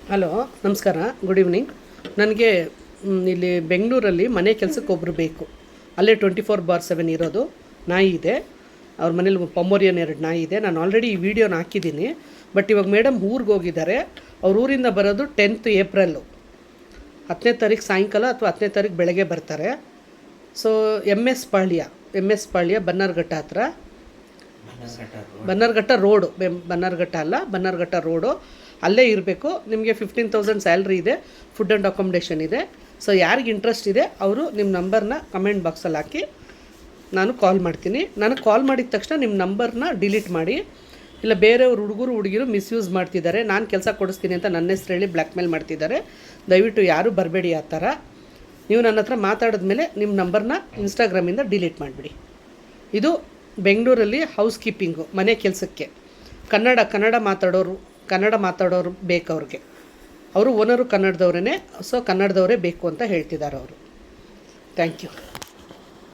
Hello, ನಮಸ್ಕಾರ, good evening. ನನಗೆ ಇಲ್ಲಿ ಬೆಂಗಳೂರಲ್ಲಿ ಮನೆ ಕೆಲಸಕ್ಕೆ ಒಬ್ಬರು ಬೇಕು. ಅಲ್ಲೇ 24/7 ಇರೋದು. ನಾಯಿ ಇದೆ, ಅವ್ರ ಮನೇಲಿ ಪೊಮೋರಿಯನ್ 2 ನಾಯಿ ಇದೆ. ನಾನು ಆಲ್ರೆಡಿ ಈ ವಿಡಿಯೋನ ಹಾಕಿದ್ದೀನಿ. ಬಟ್ ಇವಾಗ ಮೇಡಮ್ ಊರಿಗೆ ಹೋಗಿದ್ದಾರೆ. ಅವ್ರ ಊರಿಂದ ಬರೋದು 10th ಏಪ್ರಿಲ್ಲು, 10ನೇ ತಾರೀಕು ಸಾಯಂಕಾಲ ಅಥವಾ 10ನೇ ತಾರೀಕು ಬೆಳಗ್ಗೆ ಬರ್ತಾರೆ. ಸೊ ಎಮ್ ಎಸ್ ಪಾಳ್ಯ ಬನ್ನರ್ಘಟ್ಟ ಹತ್ರ, ಬನ್ನರ್ಘಟ್ಟ ರೋಡು, ಬನ್ನರ್ಘಟ್ಟ ಅಲ್ಲ, ಬನ್ನರ್ಘಟ್ಟ ರೋಡು, ಅಲ್ಲೇ ಇರಬೇಕು. ನಿಮಗೆ 15,000 ಸ್ಯಾಲ್ರಿ ಇದೆ, ಫುಡ್ ಆ್ಯಂಡ್ ಅಕಾಮಿಡೇಷನ್ ಇದೆ. ಸೊ ಯಾರಿಗೆ ಇಂಟ್ರೆಸ್ಟ್ ಇದೆ ಅವರು ನಿಮ್ಮ ನಂಬರ್ನ ಕಮೆಂಟ್ ಬಾಕ್ಸಲ್ಲಿ ಹಾಕಿ, ನಾನು ಕಾಲ್ ಮಾಡ್ತೀನಿ. ನನಗೆ ಕಾಲ್ ಮಾಡಿದ ತಕ್ಷಣ ನಿಮ್ಮ ನಂಬರ್ನ ಡಿಲೀಟ್ ಮಾಡಿ. ಇಲ್ಲ ಬೇರೆಯವ್ರು ಹುಡುಗಿರು ಮಿಸ್ಯೂಸ್ ಮಾಡ್ತಿದ್ದಾರೆ, ನಾನು ಕೆಲಸ ಕೊಡಿಸ್ತೀನಿ ಅಂತ ನನ್ನ ಹೆಸ್ರು ಹೇಳಿ ಬ್ಲ್ಯಾಕ್ ಮೇಲ್ ಮಾಡ್ತಿದ್ದಾರೆ. ದಯವಿಟ್ಟು ಯಾರೂ ಬರಬೇಡಿ ಆ ಥರ. ನೀವು ನನ್ನ ಹತ್ರ ಮಾತಾಡಿದ್ಮೇಲೆ ನಿಮ್ಮ ನಂಬರ್ನ ಇನ್ಸ್ಟಾಗ್ರಾಮಿಂದ ಡಿಲೀಟ್ ಮಾಡಿಬಿಡಿ. ಇದು ಬೆಂಗಳೂರಲ್ಲಿ ಹೌಸ್ ಕೀಪಿಂಗು, ಮನೆ ಕೆಲಸಕ್ಕೆ ಕನ್ನಡ ಮಾತಾಡೋರು ಬೇಕು ಅವ್ರಿಗೆ. ಅವರು ಓನರು ಕನ್ನಡದವರೇ. ಸೊ ಕನ್ನಡದವರೇ ಬೇಕು ಅಂತ ಹೇಳ್ತಿದ್ದಾರೆ ಅವರು. Thank you.